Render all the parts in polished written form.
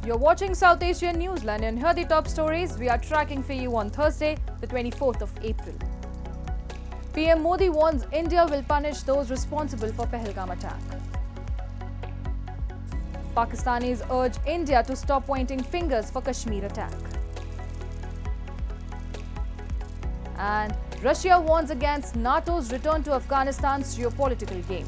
You're watching South Asia Newsline and here are the top stories we are tracking for you on Thursday, the 24th of April. PM Modi warns India will punish those responsible for Pahalgam attack. Pakistanis urge India to stop pointing fingers for Kashmir attack. And Russia warns against NATO's return to Afghanistan's geopolitical game.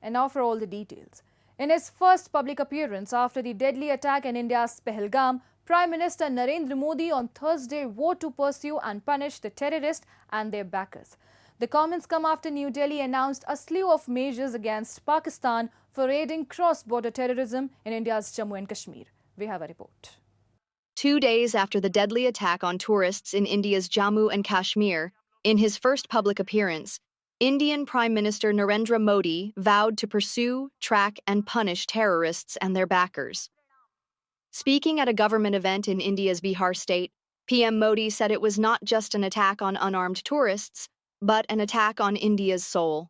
And now for all the details. In his first public appearance after the deadly attack in India's Pahalgam, Prime Minister Narendra Modi on Thursday vowed to pursue and punish the terrorists and their backers. The comments come after New Delhi announced a slew of measures against Pakistan for aiding cross-border terrorism in India's Jammu and Kashmir. We have a report. 2 days after the deadly attack on tourists in India's Jammu and Kashmir, in his first public appearance, Indian Prime Minister Narendra Modi vowed to pursue, track, and punish terrorists and their backers. Speaking at a government event in India's Bihar state, PM Modi said it was not just an attack on unarmed tourists, but an attack on India's soul.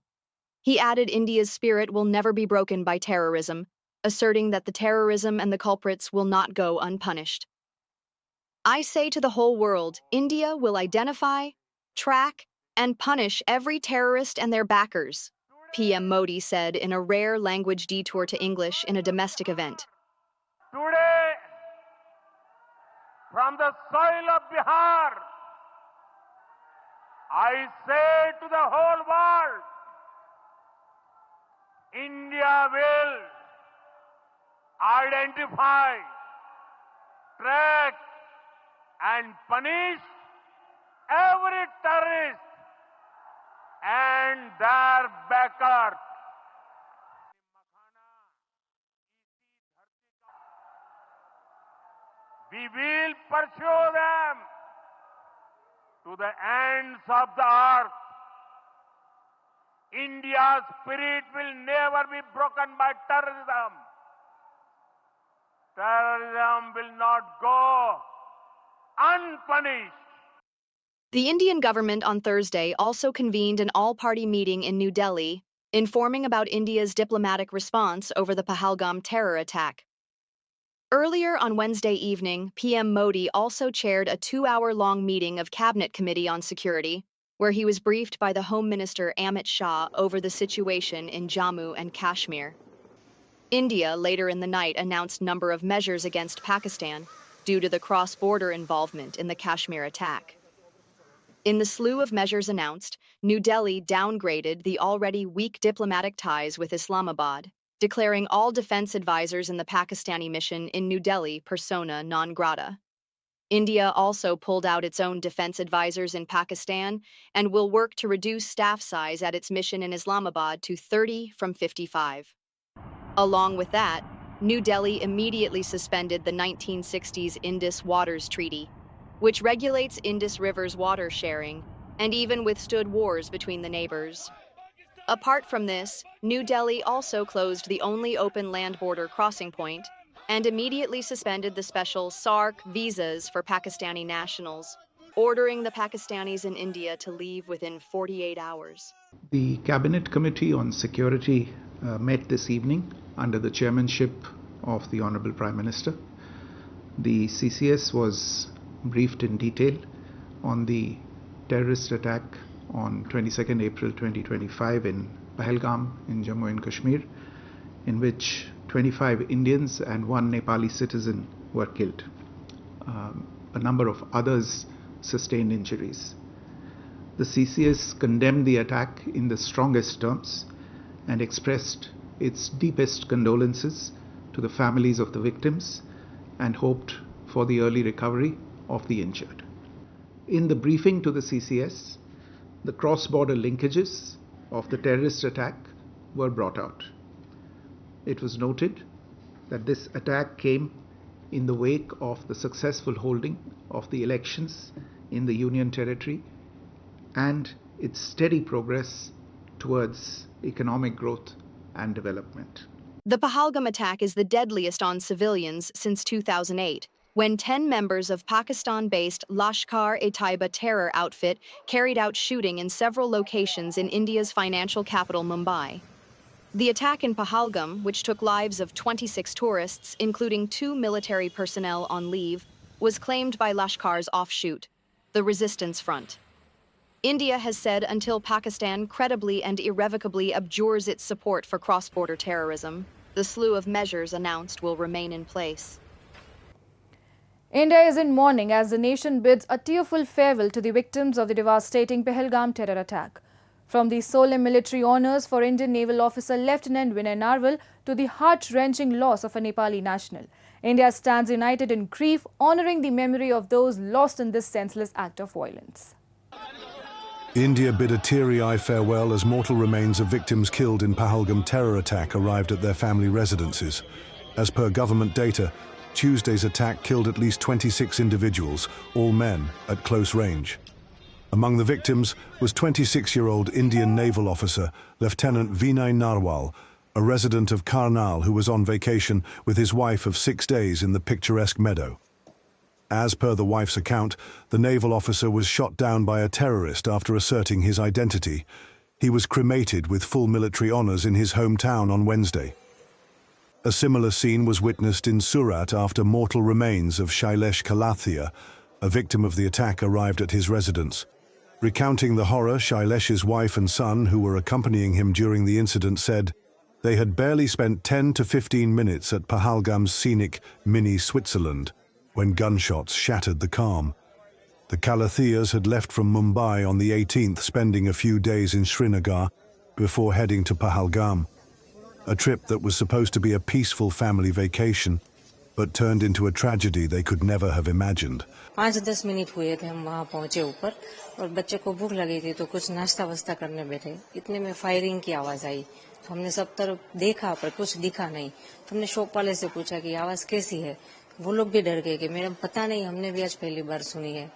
He added India's spirit will never be broken by terrorism, asserting that the terrorism and the culprits will not go unpunished. I say to the whole world, India will identify, track, and punish every terrorist and their backers, PM Modi said in a rare language detour to English in a domestic event. Today, from the soil of Bihar, I say to the whole world, India will identify, track, and punish every terrorist and their backers. We will pursue them to the ends of the earth. India's spirit will never be broken by terrorism. Terrorism will not go unpunished. The Indian government on Thursday also convened an all-party meeting in New Delhi, informing about India's diplomatic response over the Pahalgam terror attack. Earlier on Wednesday evening, PM Modi also chaired a 2-hour-long meeting of Cabinet Committee on Security, where he was briefed by the Home Minister Amit Shah over the situation in Jammu and Kashmir. India later in the night announced a number of measures against Pakistan due to the cross-border involvement in the Kashmir attack. In the slew of measures announced, New Delhi downgraded the already weak diplomatic ties with Islamabad, declaring all defense advisors in the Pakistani mission in New Delhi persona non grata. India also pulled out its own defense advisors in Pakistan and will work to reduce staff size at its mission in Islamabad to 30 from 55. Along with that, New Delhi immediately suspended the 1960s Indus Waters Treaty, which regulates Indus River's water sharing and even withstood wars between the neighbors. Apart from this, New Delhi also closed the only open land border crossing point and immediately suspended the special SARC visas for Pakistani nationals, ordering the Pakistanis in India to leave within 48 hours. The Cabinet Committee on Security met this evening under the chairmanship of the Honorable Prime Minister. The CCS was briefed in detail on the terrorist attack on 22nd April 2025 in Pahalgam in Jammu and Kashmir, in which 25 Indians and 1 Nepali citizen were killed. A number of others sustained injuries. The CCS condemned the attack in the strongest terms and expressed its deepest condolences to the families of the victims and hoped for the early recovery of the injured. In the briefing to the CCS, the cross-border linkages of the terrorist attack were brought out. It was noted that this attack came in the wake of the successful holding of the elections in the Union Territory and its steady progress towards economic growth and development. The Pahalgam attack is the deadliest on civilians since 2008, when 10 members of Pakistan-based Lashkar-e-Taiba terror outfit carried out shooting in several locations in India's financial capital, Mumbai. The attack in Pahalgam, which took lives of 26 tourists, including 2 military personnel on leave, was claimed by Lashkar's offshoot, the Resistance Front. India has said until Pakistan credibly and irrevocably abjures its support for cross-border terrorism, the slew of measures announced will remain in place. India is in mourning as the nation bids a tearful farewell to the victims of the devastating Pahalgam terror attack. From the solemn military honours for Indian naval officer Lieutenant Vinay Narwal to the heart-wrenching loss of a Nepali national, India stands united in grief, honouring the memory of those lost in this senseless act of violence. India bid a teary-eyed farewell as mortal remains of victims killed in Pahalgam terror attack arrived at their family residences. As per government data, Tuesday's attack killed at least 26 individuals, all men, at close range. Among the victims was 26-year-old Indian naval officer Lieutenant Vinay Narwal, a resident of Karnal who was on vacation with his wife of 6 days in the picturesque meadow. As per the wife's account, the naval officer was shot down by a terrorist after asserting his identity. He was cremated with full military honours in his hometown on Wednesday. A similar scene was witnessed in Surat after mortal remains of Shailesh Kalathia, a victim of the attack, arrived at his residence. Recounting the horror, Shailesh's wife and son, who were accompanying him during the incident, said they had barely spent 10 to 15 minutes at Pahalgam's scenic mini Switzerland when gunshots shattered the calm. The Kalathiyas had left from Mumbai on the 18th, spending a few days in Srinagar before heading to Pahalgam, a trip that was supposed to be a peaceful family vacation, but turned into a tragedy they could never have imagined. 5-10 minute हुए थे हम वहाँ पहुँचे ऊपर और बच्चे को भूख लगी थी तो कुछ नाश्ता वास्ता करने बैठे, इतने में फायरिंग की आवाज़ आई तो हमने सब तरफ देखा पर कुछ दिखा नहीं। तो हमने शॉप वाले से पूछा कि आवाज़ कैसी है, वो लोग भी डर गए कि मैडम पता नहीं, हमने भी आज पहली बार सुनी है।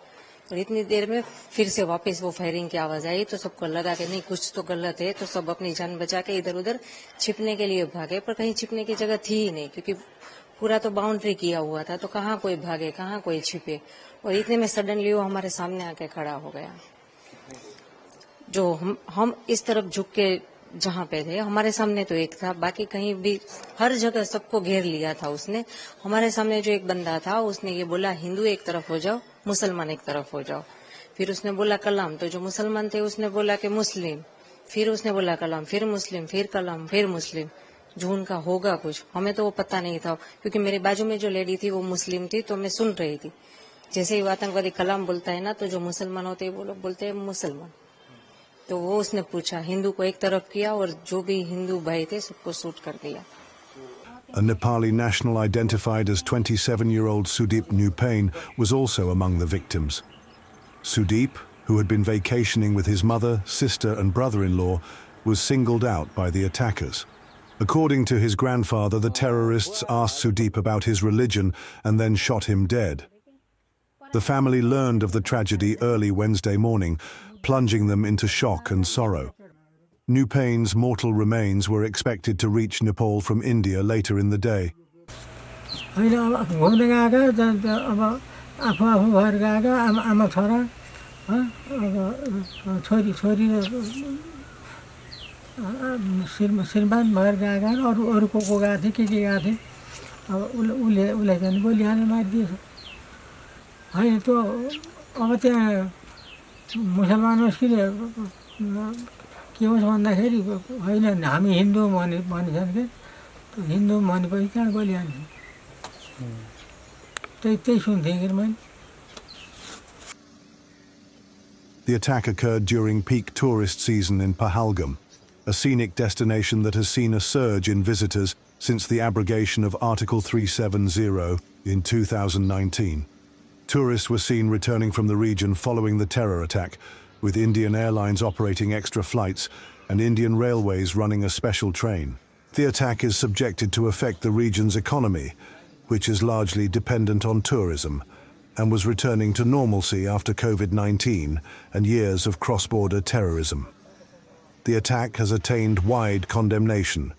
और इतनी देर में फिर से वापस वो फायरिंग की आवाज़ आई तो सबको लगा कि नहीं कुछ तो गलत है, तो सब अपनी जान बचा के इधर उधर छिपने के लिए भागे, पर कहीं छिपने की जगह थी ही नहीं क्योंकि पूरा तो बाउंड्री किया हुआ था, तो कहाँ कोई भागे कहाँ कोई छिपे। और इतने में सडनली वो हमारे सामने आके खड़ा हो गया। जो हम इस तरफ झुक के जहाँ पे थे, हमारे सामने तो एक था, बाकी कहीं भी हर जगह सबको घेर लिया था उसने। हमारे सामने जो एक बंदा था उसने ये बोला हिंदू एक तरफ हो जाओ, मुसलमान एक तरफ हो जाओ। फिर उसने बोला कलाम, तो जो मुसलमान थे उसने बोला कि मुस्लिम, फिर उसने बोला कलाम, फिर मुस्लिम, फिर कलाम, फिर मुस्लिम। जो उनका होगा कुछ, हमें तो वो पता नहीं था क्योंकि मेरे बाजू में जो लेडी थी वो मुस्लिम थी, तो मैं सुन रही थी। जैसे ही आतंकवादी कलाम बोलता है ना, तो जो मुसलमान होते हैं वो लोग बोलते हैं मुसलमान। तो वो उसने पूछा, हिंदू को एक तरफ किया और जो भी हिंदू भाई थे सबको शूट कर दिया। A Nepali national identified as 27-year-old Sudeep Nupane was also among the victims. Sudeep, who had been vacationing with his mother, sister and brother-in-law, was singled out by the attackers. According to his grandfather, the terrorists asked Sudeep about his religion and then shot him dead. The family learned of the tragedy early Wednesday morning, plunging them into shock and sorrow. Nupane's mortal remains were expected to reach Nepal from India later in the day. श्रीमान भर गएगा और को गए थे के गए थे अब उसले जाने गोली हाने मार दिए है। तो अब त्यहाँ मुसलमान उसके के होस् भन्दाखेरि होइन हामी हिन्दू भनिन्छन् के, तो हिन्दू भनेपछि कहाँ गोली हान्छ त्यही सुन्थेँ कि मैले। The attack occurred during peak tourist season in Pahalgam, a scenic destination that has seen a surge in visitors since the abrogation of Article 370 in 2019. Tourists were seen returning from the region following the terror attack, with Indian Airlines operating extra flights and Indian Railways running a special train. The attack is subjected to affect the region's economy, which is largely dependent on tourism, and was returning to normalcy after COVID-19 and years of cross-border terrorism. The attack has attained wide condemnation,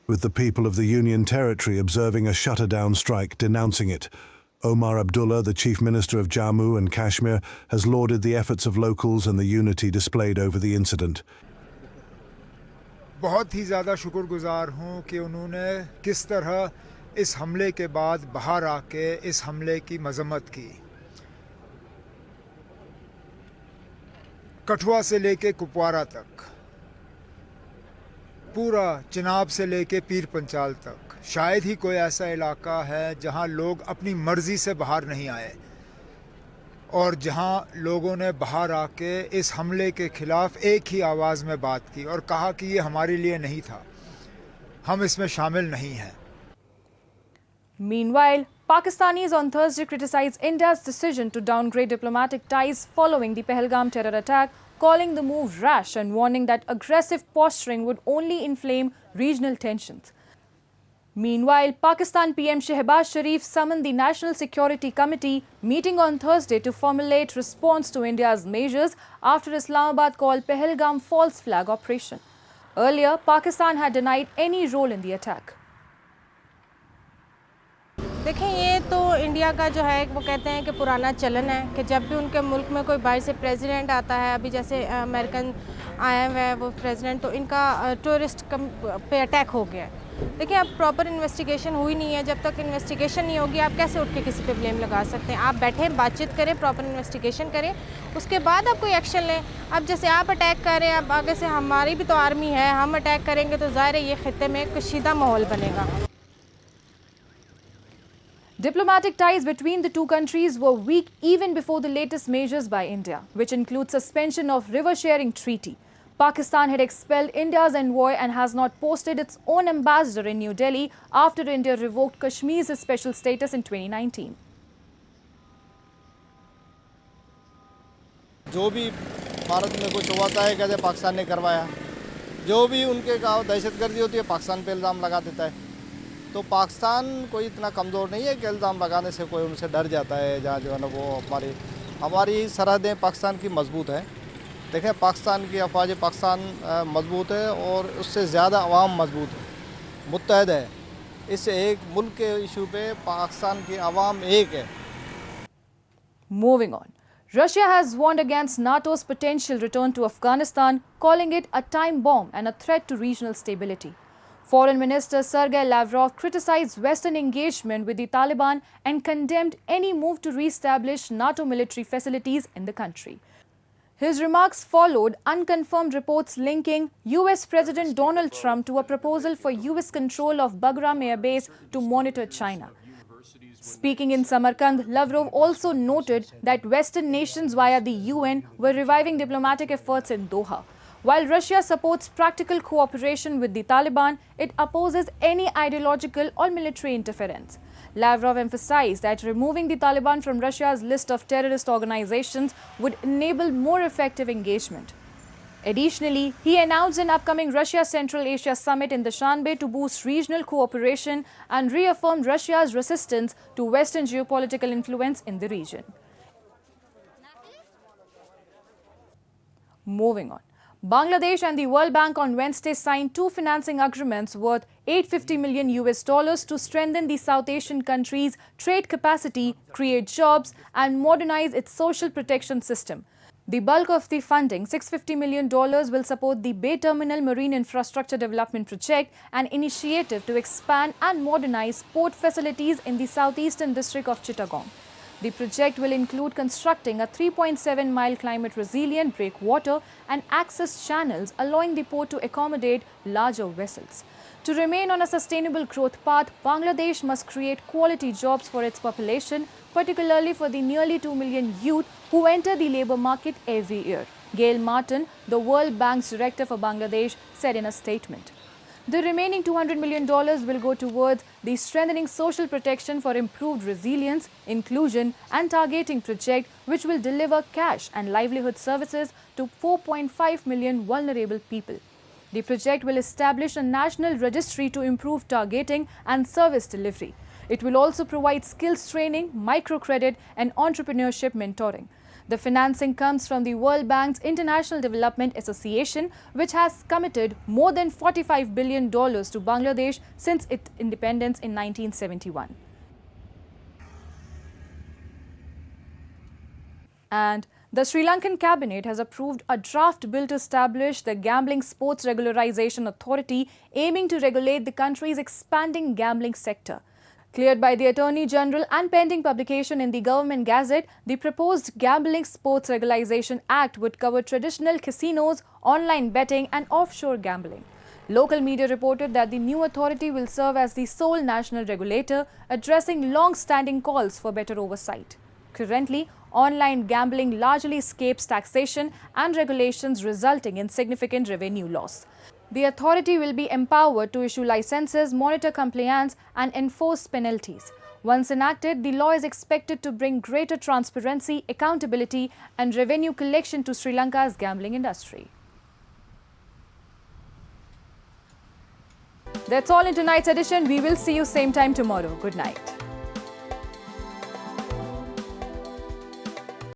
with the people of the Union Territory observing a shutterdown strike denouncing it, Omar Abdullah, the Chief Minister of Jammu and Kashmir, has lauded the efforts of locals and the unity displayed over the incident. बहुत ही ज़्यादा शुक्रगुजार हूँ कि उन्होंने किस तरह इस हमले के बाद बाहर आके इस हमले की मजम्मत की। कठुआ से लेके कुपवारा तक, पूरा चिनाब से लेके पीर पंचाल तक, शायद ही कोई ऐसा इलाका है जहां लोग अपनी मर्जी से बाहर नहीं आए और जहां लोगों ने बाहर आके इस हमले के खिलाफ एक ही आवाज़ में बात की और कहा कि ये हमारे लिए नहीं था, हम इसमें शामिल नहीं हैं। Meanwhile, Pakistanis on Thursday criticized India's decision to downgrade diplomatic ties following the Pahalgam terror attack, calling the move rash and warning that aggressive posturing would only inflame regional tensions. Meanwhile, Pakistan PM Shehbaz Sharif summoned the National Security Committee meeting on Thursday to formulate response to India's measures after Islamabad called Pahalgam false flag operation. Earlier, Pakistan had denied any role in the attack. देखें, ये तो India का जो है वो कहते हैं कि पुराना चलन है कि जब भी उनके मुल्क में कोई बाहर से प्रेसिडेंट आता है, अभी जैसे अमेरिकन आया हुआ है वो प्रेसिडेंट, तो इनका टूरिस्ट पे अटैक हो गया है। देखिए, अब प्रॉपर इन्वेस्टिगेशन हुई नहीं है। जब तक इन्वेस्टिगेशन नहीं होगी आप कैसे उठ के किसी पे ब्लेम लगा सकते हैं? आप बैठे बातचीत करें, प्रॉपर इन्वेस्टिगेशन करें, उसके बाद आप कोई एक्शन लें। अब जैसे आप अटैक कर रहे हैं, अब आगे से हमारी भी तो आर्मी है, हम अटैक करेंगे तो ज़ाहिर है ये खित्ते में कशीदा माहौल बनेगा। Diplomatic ties between the two countries were weak even before the latest measures by India, which include suspension of river-sharing treaty. Pakistan had expelled India's envoy and has not posted its own ambassador in New Delhi after India revoked Kashmir's special status in 2019. जो भी भारत में कुछ हुआ है कहते पाकिस्तान ने करवाया, जो भी उनके का दहशतगर्दी होती है पाकिस्तान पे इल्ज़ाम लगा देता है। तो पाकिस्तान कोई इतना कमज़ोर नहीं है कि इल्ज़ाम लगाने से कोई उनसे डर जाता है। जहाँ जो है ना वो हमारी सरहदें पाकिस्तान की मजबूत है। देखें, पाकिस्तान की अफवाज पाकिस्तान मजबूत है और उससे ज़्यादा अवाम मजबूत है, मुत्तहद है। इस एक मुल्क के इशू पे पाकिस्तान की अवाम एक है। Moving on. Russia has warned against NATO's potential return to Afghanistan, calling it a time bomb and a threat to regional stability. Foreign Minister Sergei Lavrov criticized Western engagement with the Taliban and condemned any move to re-establish NATO military facilities in the country. His remarks followed unconfirmed reports linking US President Donald Trump to a proposal for US control of Bagram Air Base to monitor China. Speaking in Samarkand, Lavrov also noted that Western nations via the UN were reviving diplomatic efforts in Doha. While Russia supports practical cooperation with the Taliban, it opposes any ideological or military interference. Lavrov emphasized that removing the Taliban from Russia's list of terrorist organizations would enable more effective engagement. Additionally, he announced an upcoming Russia-Central Asia summit in Dushanbe to boost regional cooperation and reaffirmed Russia's resistance to Western geopolitical influence in the region. Moving on. Bangladesh and the World Bank on Wednesday signed two financing agreements worth $850 million to strengthen the South Asian country's trade capacity, create jobs, and modernize its social protection system. The bulk of the funding, $650 million, will support the Bay Terminal Marine Infrastructure Development Project, an initiative to expand and modernize port facilities in the southeastern district of Chittagong. The project will include constructing a 3.7-mile climate-resilient breakwater and access channels, allowing the port to accommodate larger vessels. To remain on a sustainable growth path, Bangladesh must create quality jobs for its population, particularly for the nearly 2 million youth who enter the labour market every year. Gail Martin, the World Bank's director for Bangladesh, said in a statement. The remaining $200 million will go towards the strengthening social protection for improved resilience, inclusion and targeting project, which will deliver cash and livelihood services to 4.5 million vulnerable people. The project will establish a national registry to improve targeting and service delivery. It will also provide skills training, microcredit and entrepreneurship mentoring. The financing comes from the World Bank's International Development Association, which has committed more than $45 billion to Bangladesh since its independence in 1971. And the Sri Lankan cabinet has approved a draft bill to establish the Gambling Sports Regularization Authority, aiming to regulate the country's expanding gambling sector. Cleared by the Attorney General and pending publication in the Government Gazette, the proposed Gambling Sports Regularization Act would cover traditional casinos, online betting and offshore gambling. Local media reported that the new authority will serve as the sole national regulator, addressing long-standing calls for better oversight. Currently, online gambling largely escapes taxation and regulations, resulting in significant revenue loss. The authority will be empowered to issue licenses, monitor compliance and enforce penalties. Once enacted, the law is expected to bring greater transparency, accountability and revenue collection to Sri Lanka's gambling industry. That's all in tonight's edition. We will see you same time tomorrow. Good night.